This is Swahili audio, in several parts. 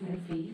Maybe.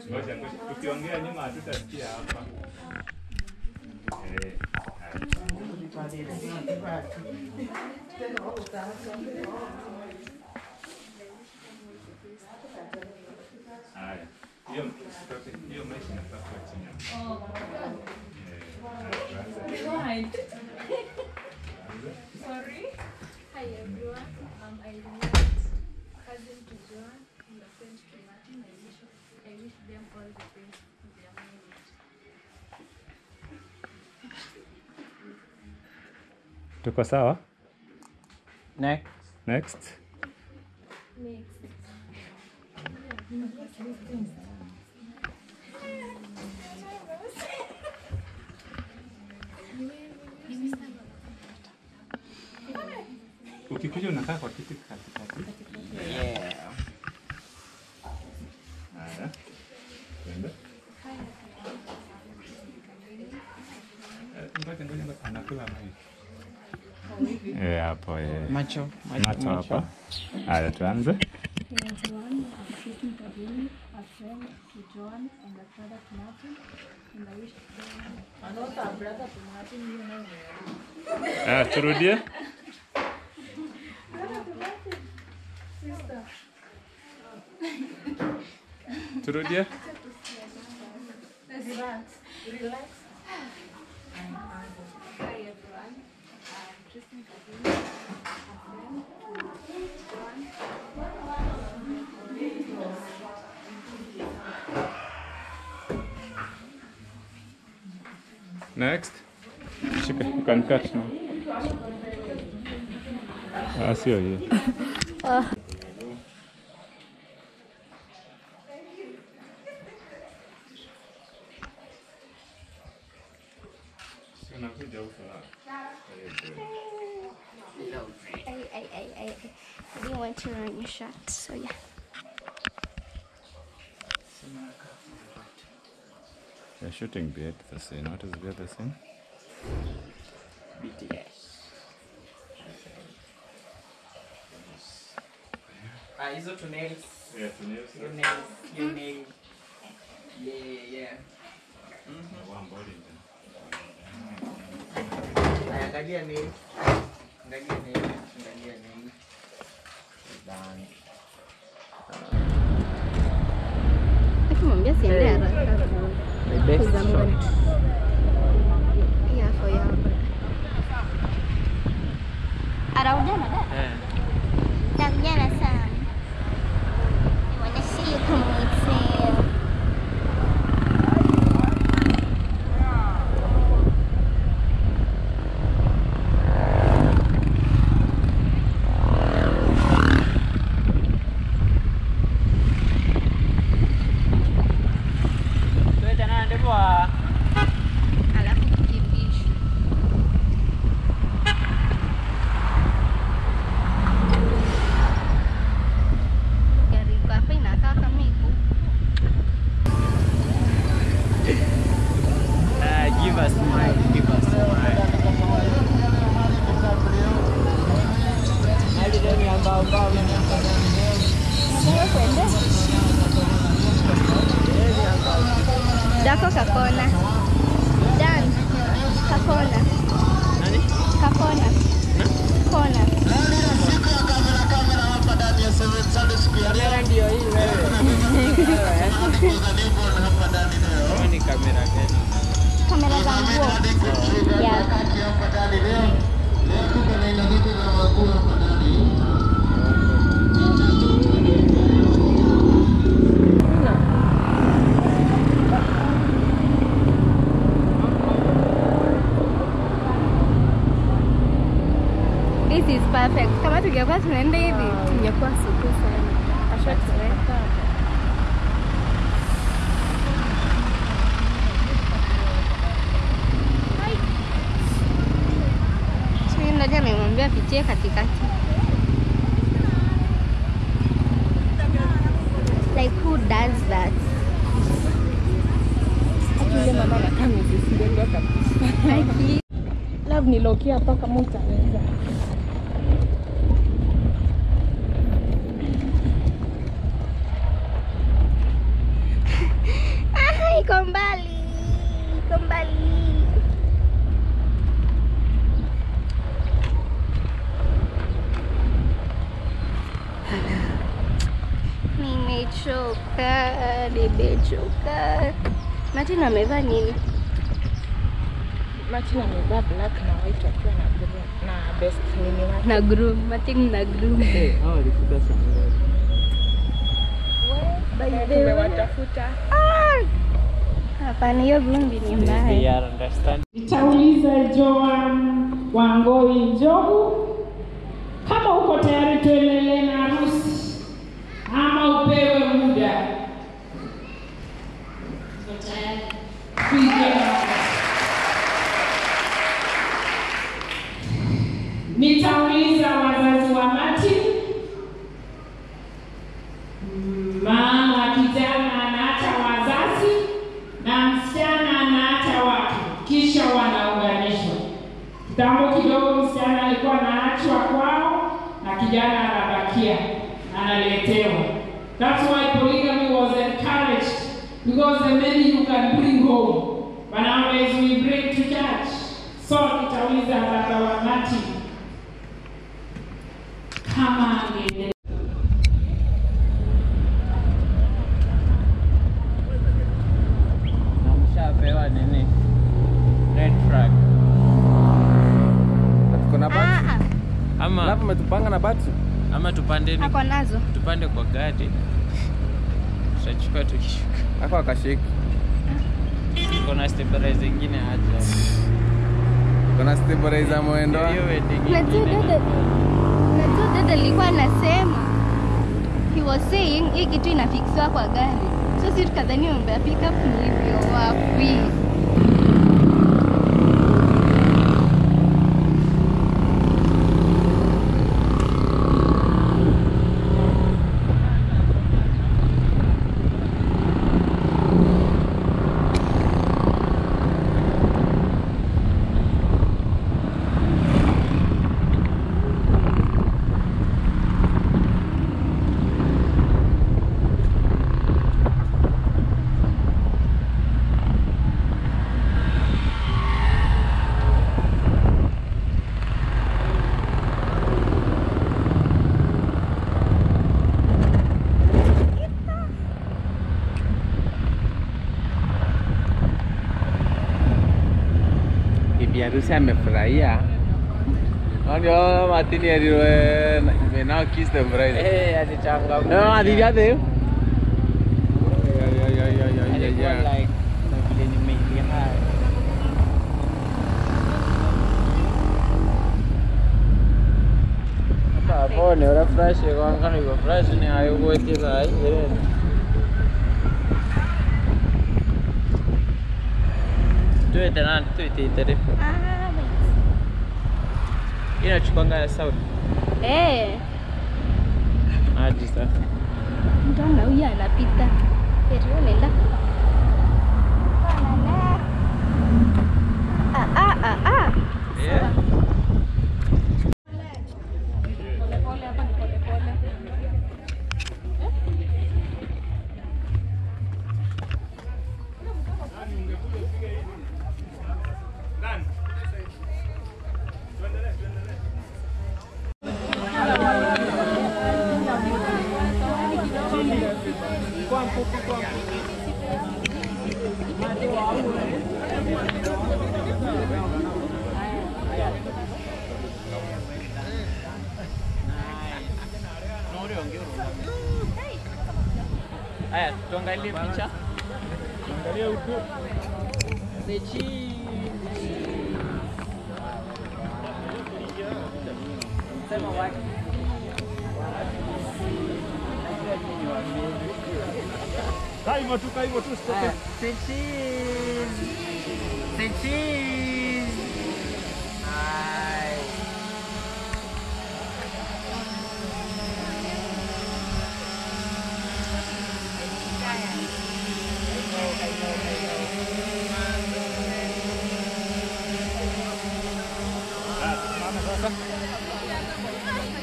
Ngoja tukiongea nyuma hatutasikia hapa. Haya. Hiyo meshi inapaswa chini. Sorry. Hi everyone. I met cousin to Joan and a friend to Martin. I wish them all the best in their marriage. Tuko sawa? Next. Next. Ukikuja unakaa kwa kiti katikati. Yeah. Haya. Twende. Ngoja anakula maji. Hapo Macho hapa. Haya tuanze. A friend to Joan and a brother to Martin, and I wish them brother to Martin, you know. Turudie. Turudie. Relax. Hi everyone. Tristan cousin, a friend, Joan. Next. You can cut now. Sio hiyo. I didn't want to ruin your shot, so yeah. You're shooting behind the scene. What is behind the scene? BTS. Hizo tu nails. Yeah, to nails. Your nail. Yeah. One body. Angalia nail. Dan. Kumwambia siende haraka. My best shot. Yeah, for you. Araujana da? Araujana sana. I want to see you come with Sam. Alafu kukimbisha. a smile. Give us a smile. Dako kakona. Dan. Kakona. Nani? Kakona. Kona. Kamera ndio hii wewe. Ni kamera gani? Kamera za nguo. Yeah. This is perfect. Kama tungekuwa tunaenda hivi, tungekuwa suku sana. Ashatoweka. Sisi ndio amemwambia pitie katikati. Like who does that? Yule mama anakaa mzisidengo kabisa. Love nilokia hapa kama utaweza. Iko mbali. Iko mbali. Nimechoka, nimechoka. Martin amevaa nini? Martin amevaa black na white akiwa na groom na best nini wake. Na groom, Martin na groom. Hao walikuja sana. Tumewatafuta. Hapana, hiyo vumbi ni mbaya. Nitauliza Joan Wangoi Njogu kama uko tayari tuendelee na harusi ama upewe muda. Uko tayari? Nitauliza wazazi wa Martin, maana kijana anaacha wazazi na msichana anaacha wake, kisha wanaunganishwa. Kitambo kidogo msichana alikuwa anaachwa kwao na kijana anabakia, analetewa. That's why polygamy was encouraged, because the many you can bring home, but nowadays we bring to church. So nitauliza baba wa Martin kama angeendelea. Namshapewa nini? Red flag. Tuko na bati. Ama Alafu umetupanga na bati. ama tupande ni Ako nazo. tupande kwa gari. Tutachukua tukishuka. Ako akashiki. Kuna stabilizer zingine aje. Kuna stabilizer mwendo. Hiyo wedding. Najua dada alikuwa anasema, he was saying hii kitu inafikswa kwa gari. So sisi tukadhani mambo ya pick up ni hivyo wapi. Bibi harusi amefurahia. Ndio Martin aliwe now kiss the bride. Alichangamka. No, adiviate. Alikuwa like na vile nimeingia haya. Hapo ni refresh kwa ngani kwa fresh ni hayo kwa kila ile. Tuwe tena tuite tele. Inachukwanga sauti. Hadi sasa. Mtana huyu anapita. Nenda. Aya, tuangalie picha. Angalia huko. Sechi. Sema wapi? Kaivo tu stop. Sechi. Sechi. Ai.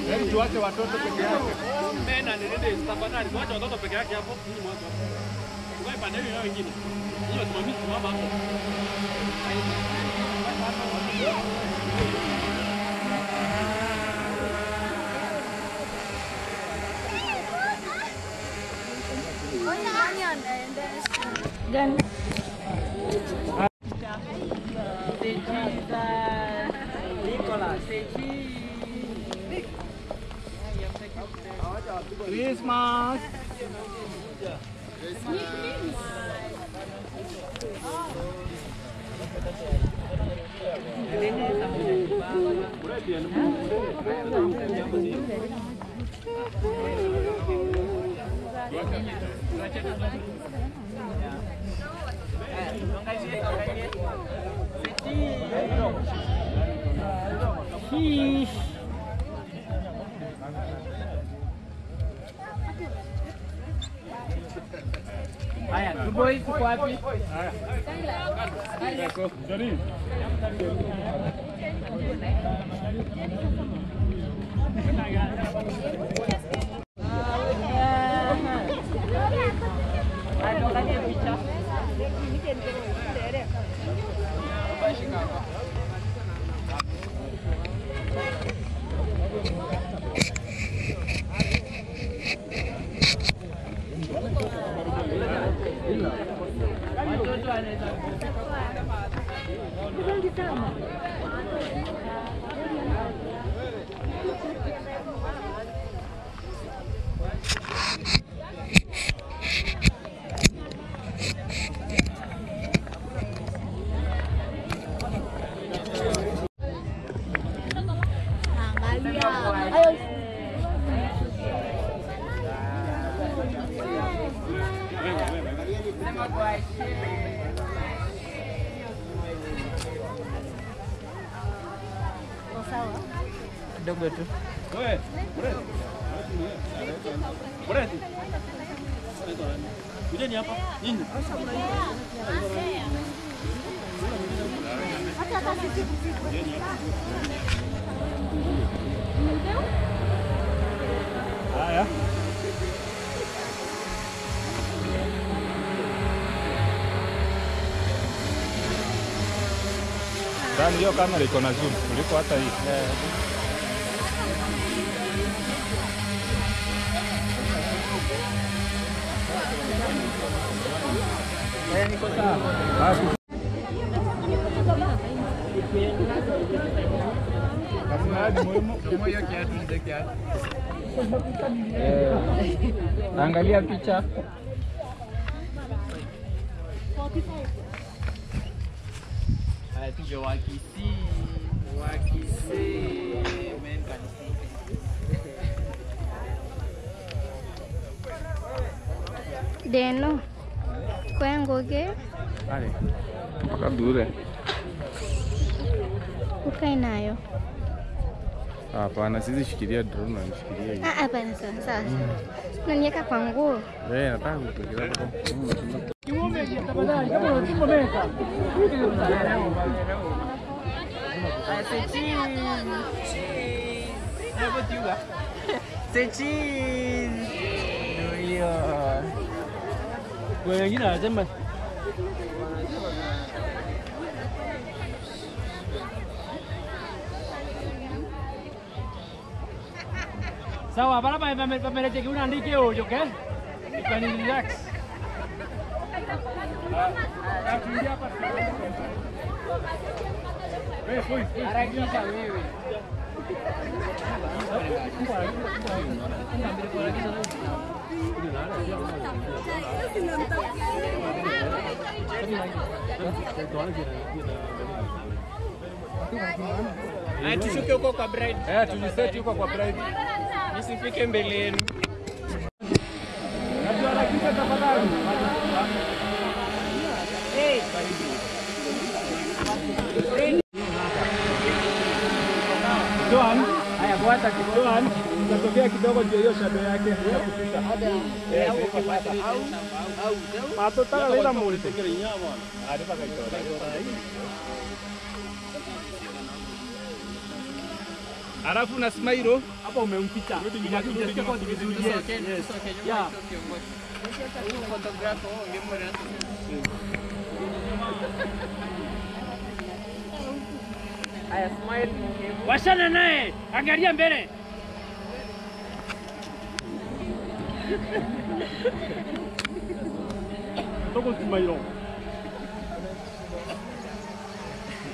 Hebu tuache watoto peke yake. Mena nilinde tafadhali, tuache watoto peke yake hapo. Ni mwanzo. Ngoja pande hiyo wengine. Hiyo wasimamizi mama hapo. Gani? Christmas. Haya, boys uko wapi? Yako, Johnny. Dogo tu. Wewe, Bureti. Kujeni hapa. Nini? Haya. Ndani hiyo kamera iko na zoom kuliko hata hii. Niko sawa. Angalia picha. Haya picha wakisi. Men kanisi. Deno. Kwengoge. Ale. Mpaka dure. Ukae nayo. Hapana, sisi shikilia drone na nishikilia hiyo. Hapana, sawa. Unaniweka kwa nguo. Nataka kupigia hapo. Tafadhali, kama unachimba meza. Wengine wanasema Sawa, para pamelete que unaandike hoyo, okay? Ikani relax. Harakisha wewe. Tushuke huko kwa bride. Tujiseti huko kwa bride. Nisifike mbele yenu. Najua harakisha tafadhali. Hey. Joan, Haya bwana Joan, unatokea kidogo ndio hiyo shadow yake ya kupita. Mato taka leta mulite. Arifa kaitola. Alafu na smile hapa umempita. Inasikia kwa vizuri. Yes. Yeah. Photographer ungemwona. Aya smile. Washana naye. Angalia mbele. Toko smile.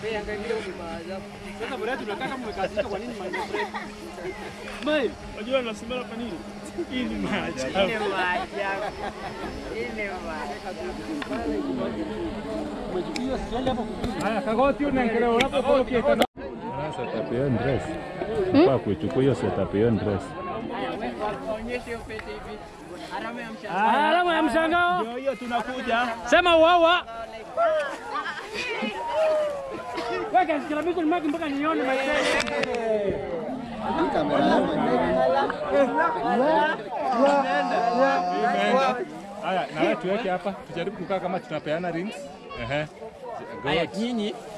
Wewe angalia ukibaajabu. Sasa bora tunataka mmekazika kwa nini my friend? Smile. Unajua nasimama kwa nini? Hii ni maajabu. Ile maajabu. Ile maajabu. Haya kagoti unaangalia hapo kwa kitu. Setup hiyo dress. Kwa kuchukua hiyo setup hiyo dress. Haya wewe waonyeshe hiyo pete hivi. Alama ya mshangao. Ndio hiyo tunakuja. Sema wawa. Weka kila mtu nimaki mpaka nione maisha. Haya, na wewe tuweke hapa. Tujaribu kukaa kama tunapeana rings. Haya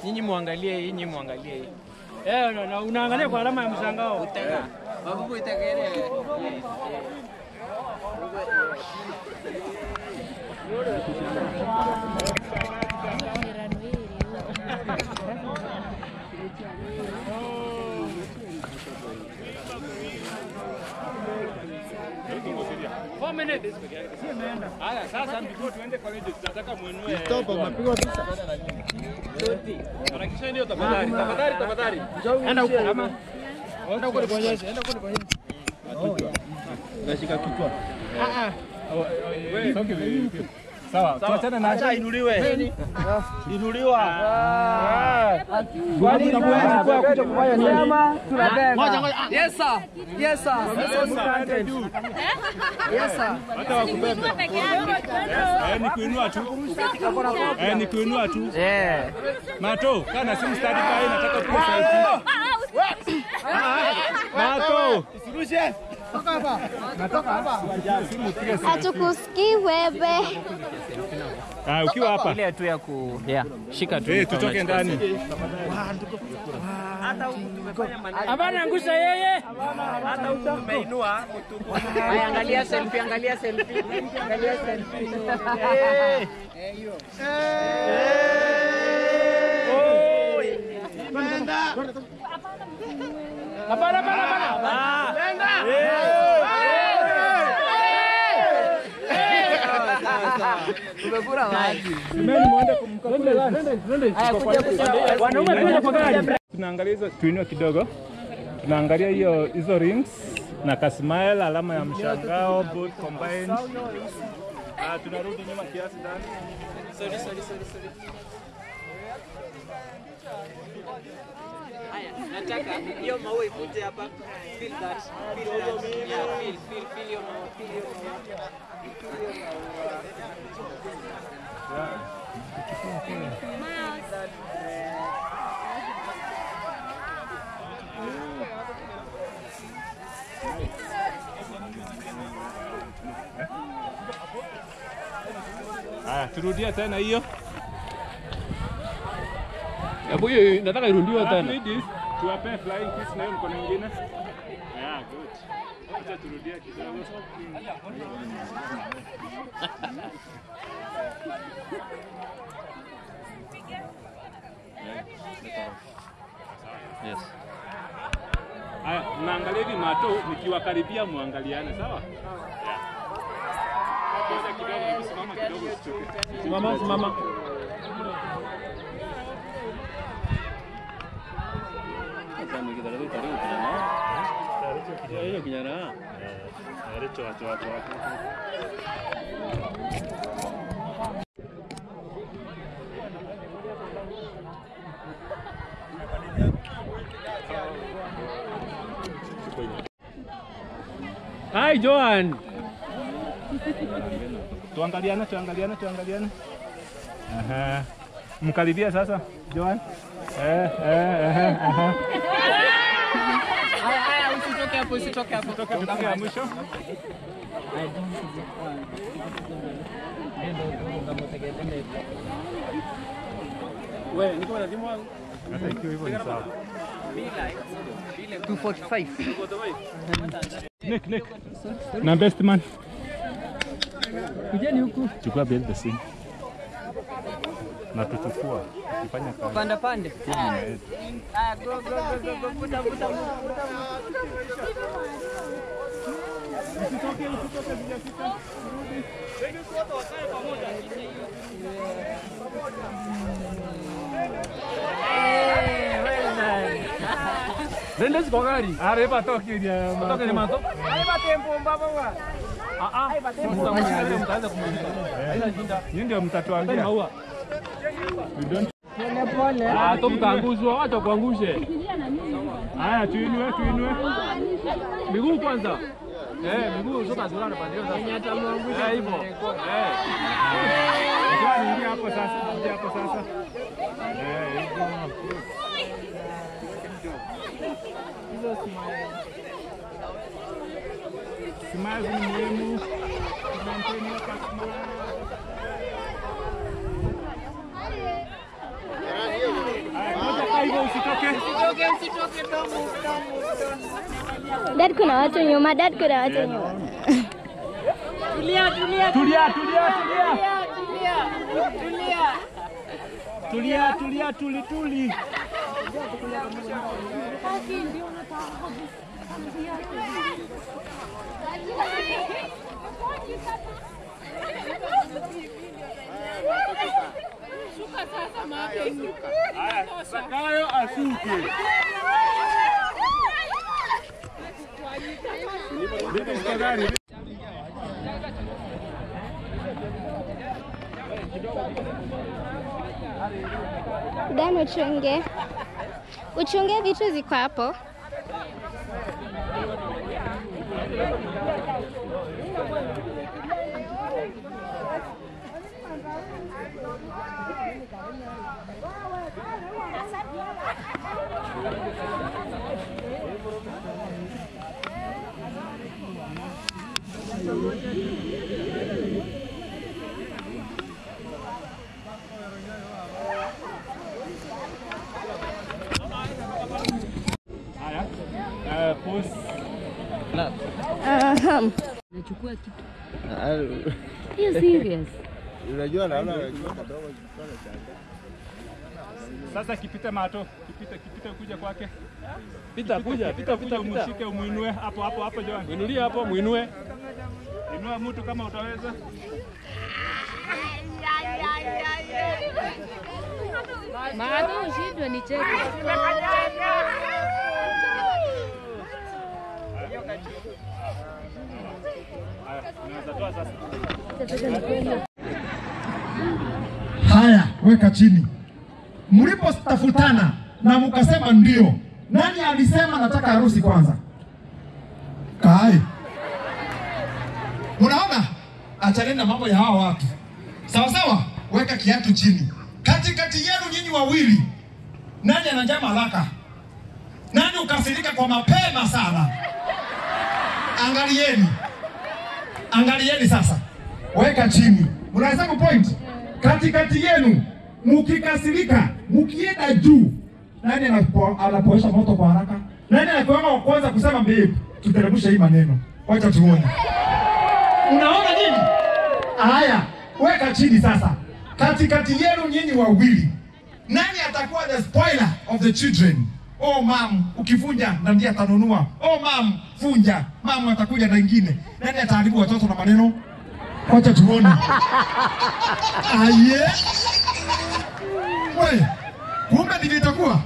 nyinyi muangalie hii, nyinyi muangalie hii. Na unaangalia kwa alama ya mshangao. Utaka. Babu itakere. Haya, sasa ndipo tuende college tunataka muenue. Stop, mapigwa picha. Harakisha ndio tafadhali. Enda huko ama. Enda huko nibonyeshe, Nashika kichwa. Wewe songe hivi. Sawa, tuachane na acha inuliwe. Inuliwa. Kwani kwa kuja kufanya nini? Ngoja. Yes sir. Yes sir. Yes sir. Hata wakubebe. Ni kuinua tu. Mato, kana simu stadi pale nataka tu selfie. Mato, usirushe. Natoka hapa. Hatukusikii wewe. Ukiwa hapa. Ile tu ya shika tu. Tutoke ndani. Hata tumefanya maneno. Hapana angusha yeye. Hata umeinua. Haya angalia selfie. Angalia selfie. Hapana. Umekula maji. Mimi muende kumkakule lunch. Haya kuja wanaume kuja kwa gari. Tunaangalia hizo tuinue kidogo. Tunaangalia hizo rings na kasmile, alama ya mshangao, both combined. Tunarudi nyuma kiasi ndani. Sorry. Haya, nataka hiyo maua ikuje hapa. Feel that. Feel hiyo maua. Turudie tena hiyo. Hapo hiyo nataka irudiwe tena. Tuwape flying kiss na hiyo mkono mwingine. Yeah, good. Acha turudie kidogo. Yes. Haya, mnaangalia hivi mato, nikiwakaribia muangaliane, sawa? Ngoja kidogo, simama kidogo usichoke. Simama. Sasa mkidarudi karibu kijana. Hiyo kijana. Watu. Hi Joan. Tuangaliane. Aha. Mkaribia sasa, Joan. Haya, usitoke hapo. Tutoke mwisho. Wewe niko na timu wangu. Hata ikiwa hivyo ni sawa. 245. Nick. Na best man. Kujeni huku. Chukua behind the scene. Na tuchukua. Kufanya kazi. Pande. Haya, go. Vuta. Usitoke vijafika. Wengi wote wakae pamoja. Nenda sikogari. Areba tokiria. Kutoka ni mato. Aiba tempo mbaba wa. Aiba tempo. Mtaanza kumwambia. Haina shida. Nyinyi ndio mtatuambia. Maua. We don't. Pole. To mtaanguzwa, wacha kuangushe. Haya tuinue. Miguu kwanza. Miguu soka zurana pande hiyo sasa. Hata muangusha hivyo. Ingia hapo sasa. Smile ni muhimu. Maintain your customer. Usitoke domo. Dad, kuna watu nyuma. Tulia. Shuka sasa mapenzi. Haya, Sakayo ashuke. Bibi Skagari. Dan, uchunge vitu ziko hapo. Haya, pause. Nachukua kitu. Hiyo serious. Unajua naona Sasa kipita mato, kipita kuja kwake. Pita. Umshike umuinue hapo Joan. Inulia hapo, muinue. Inua mtu kama utaweza. Maado ushindwe nicheke. Haya, weka chini. Mlipotafutana na mkasema ndio, nani alisema nataka harusi kwanza? Kai. Unaona? Achana na mambo ya hawa watu. Sawa, weka kiatu chini. Katikati yenu nyinyi wawili, nani anajaa malaka? Nani ukasirika kwa mapema sana? Angalieni sasa. Weka chini. Unahesabu point? Katikati yenu mukikasirika, mukienda juu, nani anapoesha moto kwa haraka? Nani anakuwa kwanza kusema babe, tuteremshe hii maneno. Wacha tuone. Unaona nini? Haya, weka chini sasa. Katikati yenu nyinyi wawili, nani atakuwa the spoiler of the children? Oh mam, ukivunja na ndiye atanunua. Oh mam, vunja. Mam atakuja na ingine. Nani ataharibu watoto na maneno? Wacha tuone. Aye. Wewe, kumbe ndivyo itakuwa.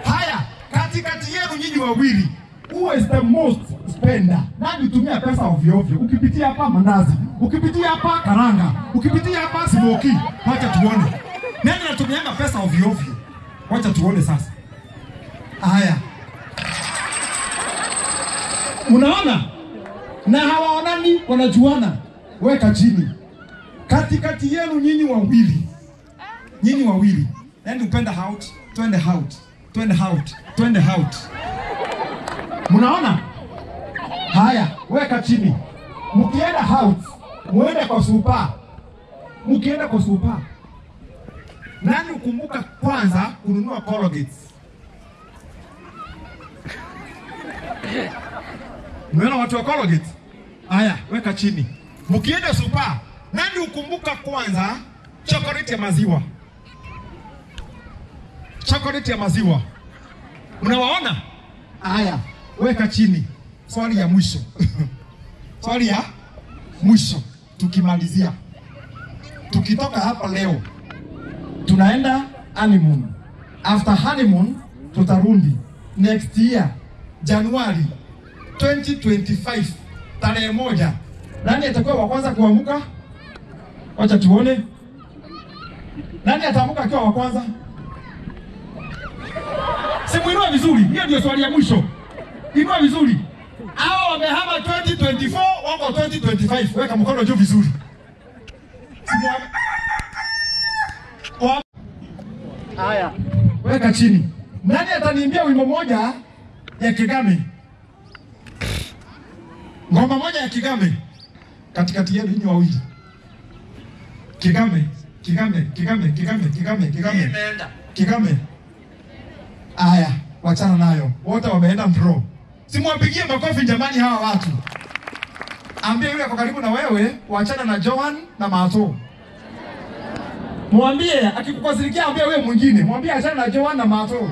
Haya, katikati yenu nyinyi wawili, who is the most spender? Nani tumia pesa ovyo ovyo? Ukipitia hapa mandazi, ukipitia hapa karanga, ukipitia hapa smoky. Wacha tuone. Nani anatumia pesa ovyo ovyo? Wacha tuone sasa. Haya. Unaona? Na hawaonani, wanajuana. Weka chini. Katikati yenu nyinyi wawili. Nyinyi wawili. Nani upenda out? Twende out. Twende out. Twende out. Mnaona? Haya, weka chini. Mkienda out, muende kwa super. Mkienda kwa super. Nani ukumbuka kwanza kununua Colgate? Mwana watu wa Colgate? Haya, weka chini. Mkienda super, nani ukumbuka kwanza chocolate ya maziwa? Chocolate ya maziwa. Unawaona? Haya, weka chini. Swali ya mwisho. Swali ya mwisho tukimalizia. Tukitoka hapa leo tunaenda honeymoon. After honeymoon tutarudi next year January 2025 tarehe 1. Nani atakuwa wa kwanza kuamka? Wacha tuone. Nani ataamka akiwa wa kwanza? Simuinua vizuri. Hiyo ndio swali ya mwisho. Inua vizuri. Hao wamehama 2024 wako 2025. Weka mkono juu vizuri. Haya, weka chini. Nani ataniimbia wimbo moja ya Kigame? Ngoma moja ya Kigame. Katikati yenu nyinyi wawili. Kigame. Kigame. Haya, wachana nayo. Wote wameenda draw. Simwapigie makofi jamani hawa watu. Ambie yule kwa karibu na wewe, wachana na Johan na Mato. Mwambie akikukasirikia ambie wewe mwingine. Mwambie achana na Johan na Mato.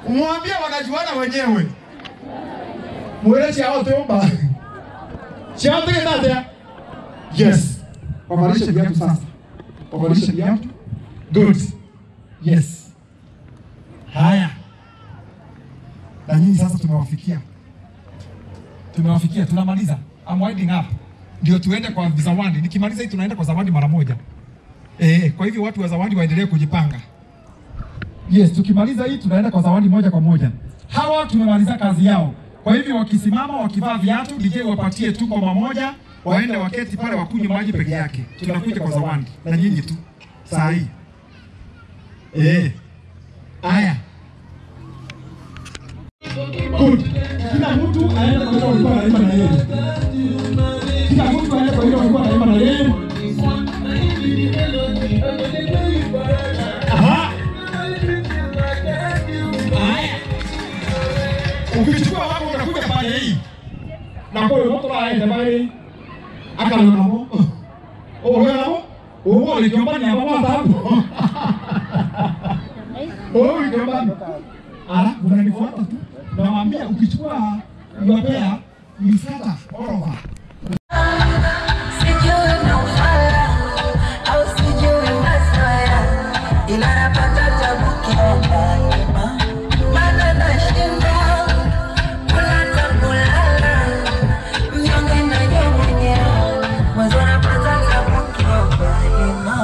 Mwambie wanajuana wenyewe. Mwelezi hao teomba. Chao tena. Yes. Wavalishe viatu sasa. Wavalishe viatu. Good. Yes. Haya. Na nyinyi sasa tumewafikia. Tunamaliza. I'm winding up. Ndio tuende kwa zawadi. Nikimaliza hii tunaenda kwa zawadi mara moja. Kwa hivyo watu wa zawadi waendelee kujipanga. Yes, tukimaliza hii tunaenda kwa zawadi moja kwa moja. Hawa tumemaliza kazi yao. Kwa hivyo wakisimama wakivaa viatu, DJ wapatie tu kwa moja, waende waketi pale wakunywe maji peke yake. Tunakuja kwa zawadi. Na nyinyi tu. Saa hii. Haya. Good. Kila mtu aende kwa ile alikuwa anaimba na yeye. Kila mtu aende kwa ile alikuwa anaimba na yeye. Aha. Haya. Ukichukua wako unakuja pale hii. Na kwa hiyo mtu aende pale. Akalona hapo. Wewe hapo? Wewe ulikiomba ni hapo hapo. Wewe ulikiomba. Unanifuata tu. Nawaambia ukichukua yopea mifata orova. Sijui na ufala au sijui mazoea, ila napata tabu kienda maana nashinda kulala mnyonge na nyonge mwanzo napata tabu kienda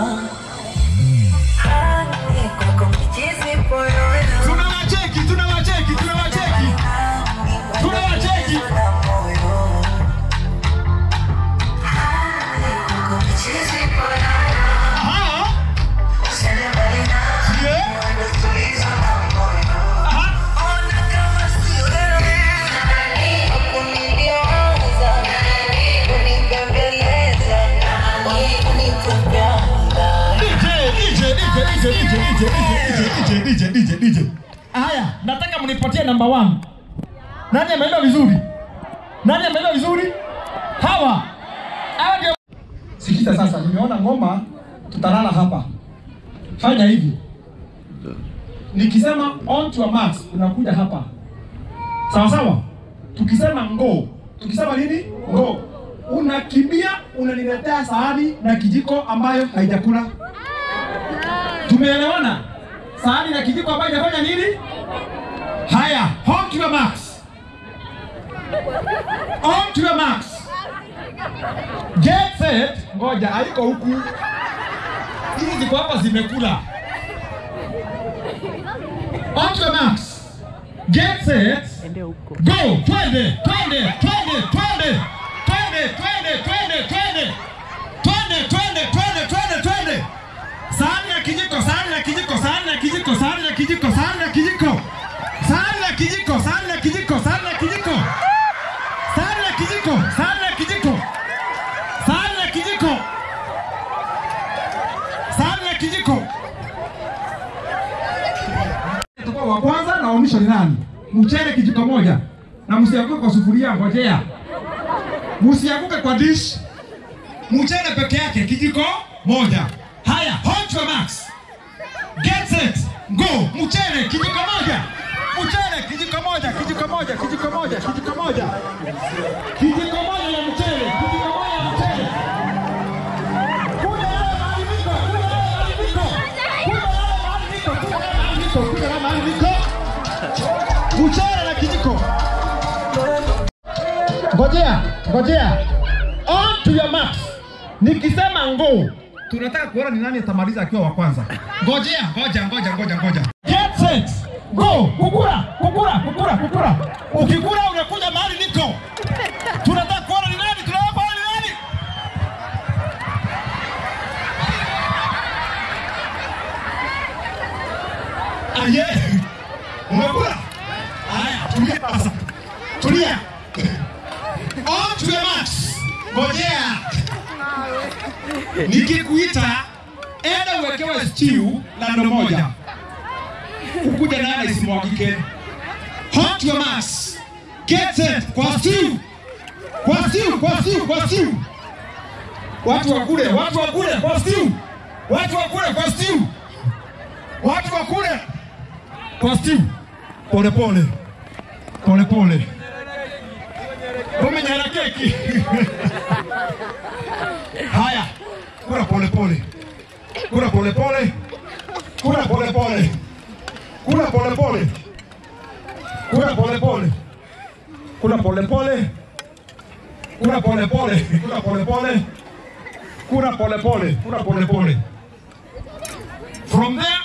hadi kwako kichizi poyo. DJ. Haya, nataka mnipatie number 1. Nani ameenda vizuri? Hawa ndio. Sikiza sasa, nimeona ngoma tutalala hapa. Fanya hivi. nikisema on to your marks unakuja hapa. Sawa sawa? Tukisema go, tukisema nini? Go. Unakimbia, unaniletea sahani na kijiko ambayo haijakula. Tumeelewana? Sahani na kijiko ambayo haijafanya nini? Haya, on to your marks. On to your marks. Get set. Ngoja, haiko huku. Hizi ziko hapa zimekula. On to your marks. Get set. Go. Twende. Sahani na kijiko. Tukua wa kwanza na umisho ni nani? Mchele kijiko moja. Na msianguke kwa sufuria, ngojea. Msianguke kwa dish. Mchele peke yake kijiko moja. Haya, on to your marks. Get set. Go. Mchele kijiko moja. Mchele kijiko moja. Ya mchele. Mchele na kijiko. Ngojea. On to your marks. Nikisema ngo, tunataka kuona ni nani atamaliza akiwa wa kwanza. Ngojea. Get set. Go. Kukura. Ukikura unakuja mahali niko. Tunataka kuona ni nani, Aye. Umekula? Haya, tulia. On to your marks. Ngojea. Nikikuita enda uwekewe stew na ndo moja. Ukuja nani isimwagike. On to your marks. Get set. Kwa stew. Watu wakule kwa stew. Pole. Umenyara keki. Haya. Kula pole. From there,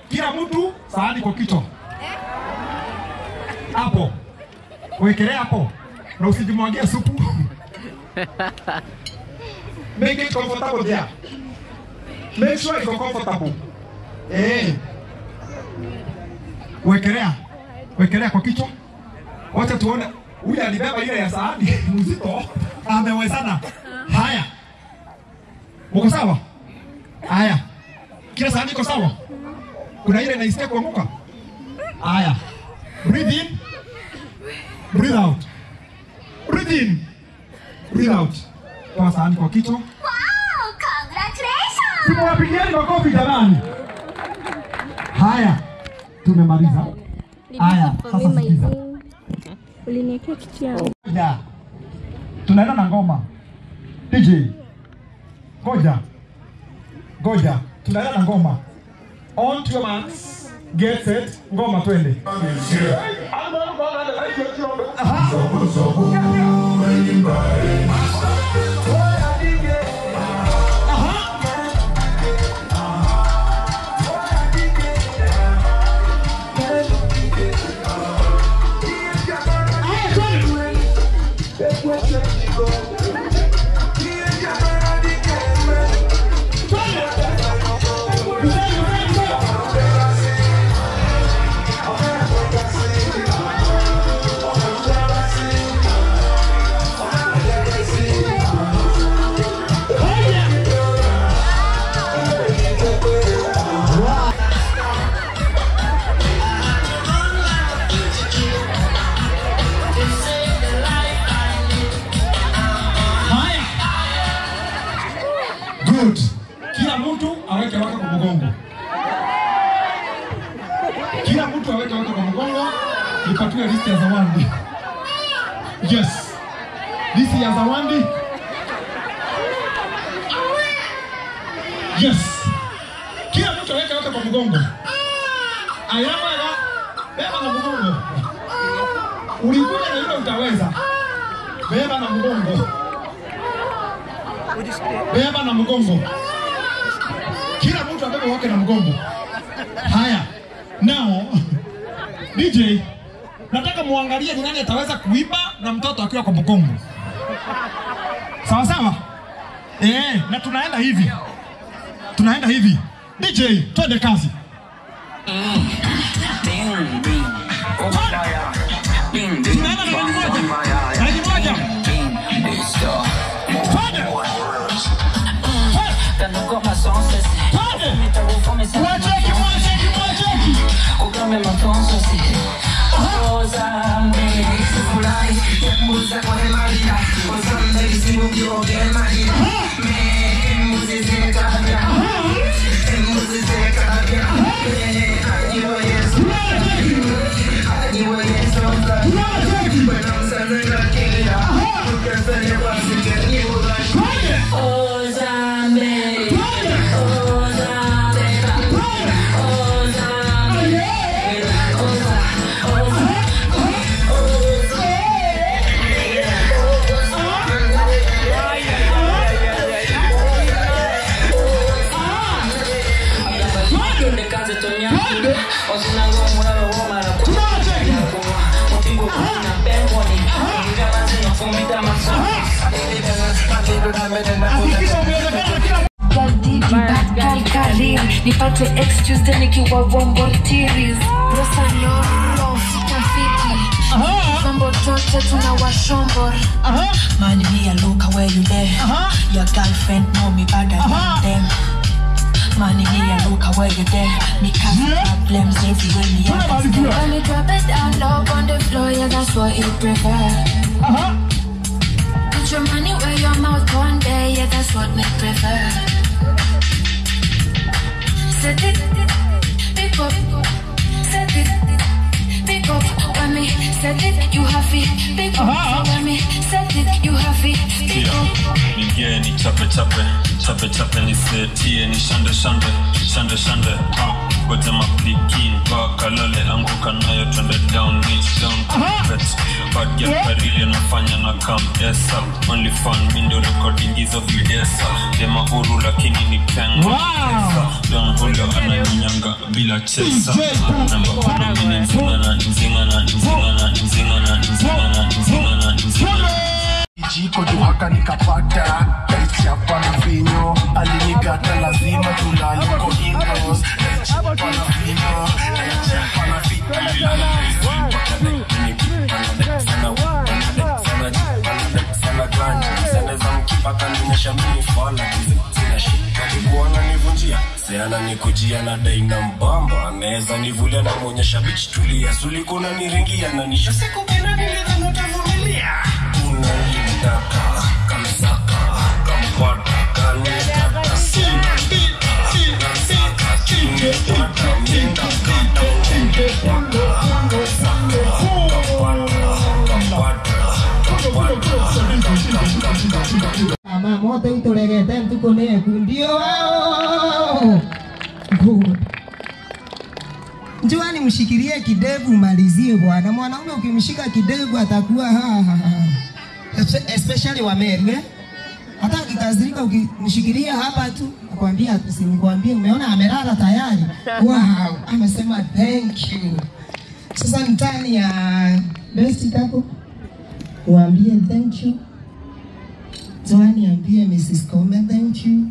kila mtu sahani kwa kichwa. Hapo. Wekelea hapo. Na usijimwagie supu. Make it comfortable there. Make sure it's comfortable. Wekelea kwa kichwa. Wacha tuone. Huyu alibeba ile ya sahani mzito. Amewezana. Haya. Uko sawa? Haya. Kila sahani iko sawa? Kuna ile inaisikia kuanguka? Haya. Breathe in. Breathe out. Breathe in. Breathe out. Toa sahani kwa kichwa. Wow, congratulations! Tumewapigieni makofi jamani. Haya. Tumemaliza. Haya, sasa sikiza. Uliniwekea kitu yangu. Ya. Tunaenda na ngoma. DJ. Ngoja. Tunaenda na ngoma. On to your marks. Get set. Ngoma twende. Kila mtu aweke wake kwa mgongo. wapatiwe list ya zawadi. Yes. List ya zawadi. Yes. Kila mtu aweke yote kwa mgongo. Ayama ya beba na mgongo. Ulikuja na yule utaweza. Beba na mgongo. Beba na mgongo. Kila mtu abebe wake na mgongo. Haya. Now DJ, nataka muangalie ni nani ataweza kuimba na mtoto akiwa kwa mgongo. Sawa sawa? Na tunaenda hivi. Tunaenda hivi. DJ, twende kazi. Tunaenda na nani moja. Nani moja. Twende. Mwacheki. Nipate excuse nikiwa Bombo Tiris Rosa Lolo Tafiti Mambo tote tunawashombor Man, me a look where you there. Your girlfriend know me better than them. Man, me a look where you there. Me cause problems everywhere me understand. When me drop it down low on the floor, yeah, that's what you prefer. Put your money where your mouth one day, yeah, that's what me prefer. Set it, pick up, set it, pick up. When me set it, you have it, pick up. So when me set it, you have it, pick up. Nigie ni chape ni setie ni shande Goja maplikin baka lale anguka nayo twende down reach down bet bad girl karili nafanya na come esa only fun mindo recording hizo videos dema huru lakini ni pengo don hulio ananyanga bila chesa namba kuna mini mzingana Jiko juhaka nikapata Chapa na vinyo Alinigata lazima tulale kwa indoors Chapa na vinyo Chapa na vinyo Sana ganja Sene za mkipaka ninyesha mini fala Sina shika nikuona nivunjia Seana nikujia na daina mbamba Aneza nivulia na mwonyesha bitch tulia Suli kuna niringia na nisho siku kina nilidha nutavumilia Unalindaka kamsaka kampata kanitata sina nasaka kingetata minda kata Ama moto itulegete mtukone kundio wao. Njuani mshikilie kidevu malizie bwana. Mwanaume ukimshika kidevu atakuwa especially wa Mary hata ukikazirika ukimshikilia hapa tu akwambia usinikwambie umeona amelala tayari. Wow, amesema thank you. Sasa mtani ya best tako waambie thank you. Joani ambie Mrs. Kome thank you.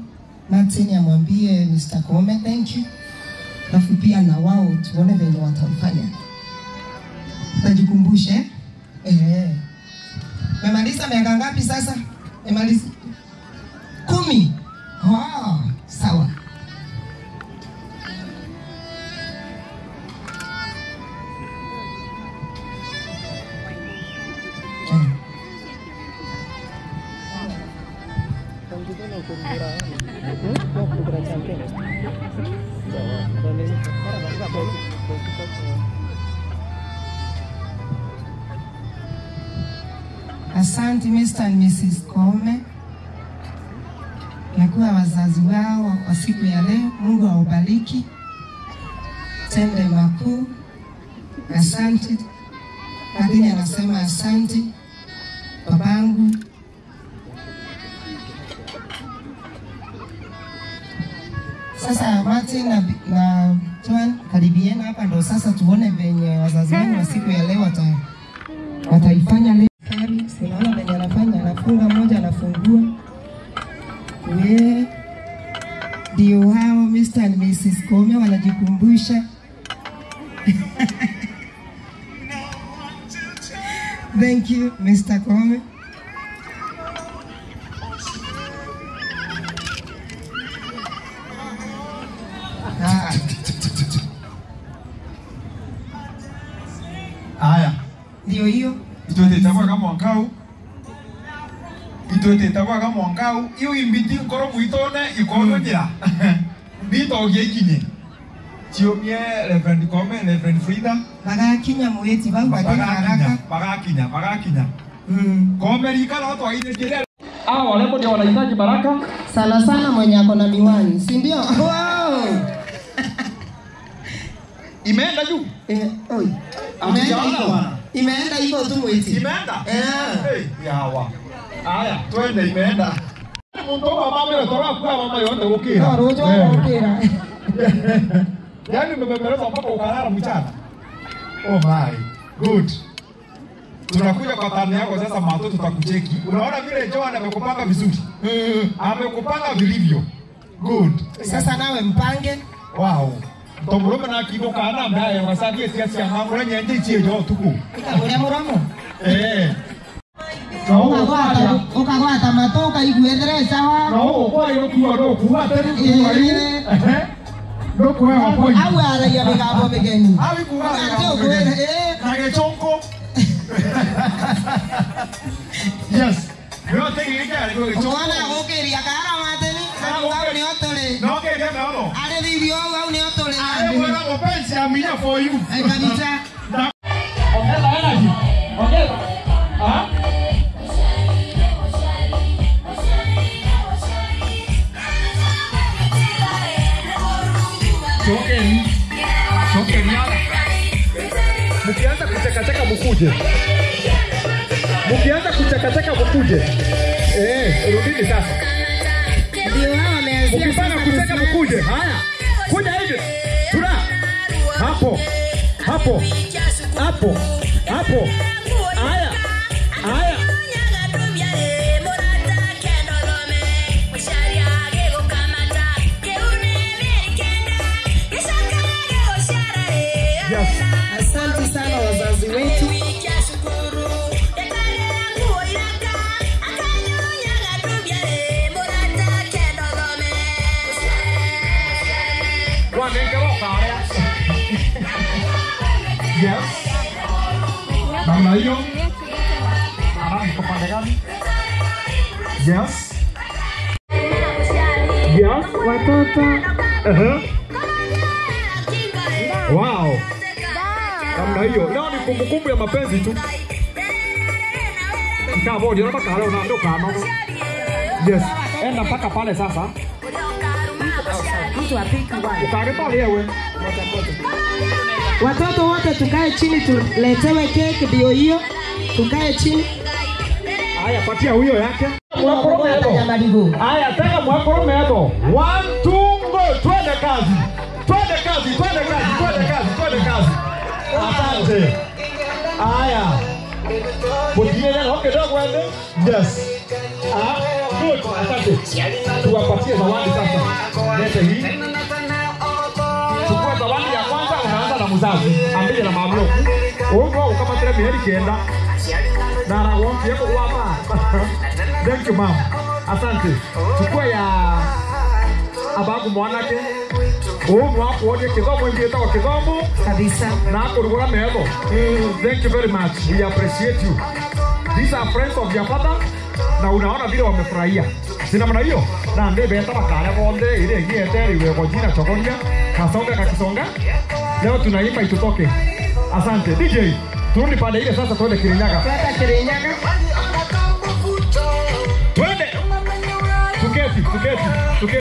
Martin amwambie Mr. Kome thank you. Alafu pia na wao tuone venye watafanya. Tajikumbushe Memaliza miaka ngapi sasa? Memaliza 10. Sawa. Asante Mr. and Mrs. Kome na kuwa wazazi wao wa siku ya leo. Mungu awabariki, tende makuu. Asante. Lakini anasema asante babangu. Sasa Martin na Joan, karibieni hapa ndo sasa tuone venye wazazi wenu wa siku ya leo wataifanya leo. Sinaona venye anafanya, anafunga moja, anafungua. Ndio hao Mr. and Mrs. Kome wanajikumbusha. Thank you, Mr. Kome. Aya. Ndio hiyo. Itote itakuwa kama mwangau. Itote itakuwa kama mwangau. Iyo imbiti nkoro muitone ikono njira. Bito ogekinye. Chiomie Reverend Kome, Reverend Frida. Bagakinya muweti bangu adena haraka. Bagakinya. Kome rika watu waine jere. Wale ndio wanahitaji baraka. Sana sana mwenye ako na miwani, si ndio? Wow. Imeenda juu. Oi. Imeenda hivyo tu mwiti. Imeenda? Yawa. Aya, twende imeenda. Mtoka mama leo toka kwa mama yote ukira. Rojo ukira. Yaani umebembeleza mpaka ukalala mchana. Oh my. Good. Tunakuja kwa tani yako sasa mato tutakucheki. Unaona vile Joan amekupanga vizuri. Amekupanga vilivyo. Good. Sasa nawe mpange. Wow. Tomurome na kidoka ana mbaye wasagie siasa ya mambo nyenye ichie jo tuku. Ule muromo. Ukagwata matoka igwethere sawa. No, kwa hiyo kuwa ndo kuwa tena kuwa hiyo. Ndo kwa hapo. Au ara ya migambo migeni. Au kuwa. Na chonko. Yes. Yo te diga algo chonko. Wana okeria kara mateni. Au ni otole. No que ya no. Ale video au ni otole. Ale buena mopensi amia for you. Ai kanisa. Ongeza energy. Ongeza. Chokeni yala. Mukianza kucheka mukuje. Rudini sasa. Ndio hao wameanzia. Mkifanya kucheka mukuje. Haya. Kuja hivi. Tura. Hapo. Haya. Yes. Asante sana wazazi wetu. Yes. Namna hiyo. Kwa pande gani? Yes. Yes. Watoto. Wow. Namna hiyo. Leo ni kumbukumbu ya mapenzi tu. Kavodi na mpaka leo ndo kama. Yes. Enda mpaka pale sasa. Mtu apiki wapi? Ukareba lewe. Watoto wote tukae chini, tuletewe keki ndio hiyo. Tukae chini. Haya, patia huyo yake. Haya, tena mwakorome hapo. 1 2 go. Twende kazi. Asante. Haya. Botile leo kidogo ende. Yes. Good. Asante. Tuwapatie zawadi sasa. Lete hii. Chukua zawadi ya kwanza, unaanza na mzazi. Ambie na mama yako. Wewe kama tena miheri kienda. Na rawonki yako hapa. Thank you mom. Asante. Chukua ya abagu mwanake. Mwako wote kizomo ndio tawa kizomo kabisa. Na kurugura mebo. Thank you very much. We appreciate you. These are friends of your father. Na unaona vile wamefurahia. Sina maana hiyo. Na ndebe hata bakara bonde ile ngine iwe kwa jina chokonia. Kasonga kakisonga. Leo tunaimba itutoke. Asante DJ. Turudi pale ile sasa tuende Kirinyaga. Tuende Kirinyaga. tuketi.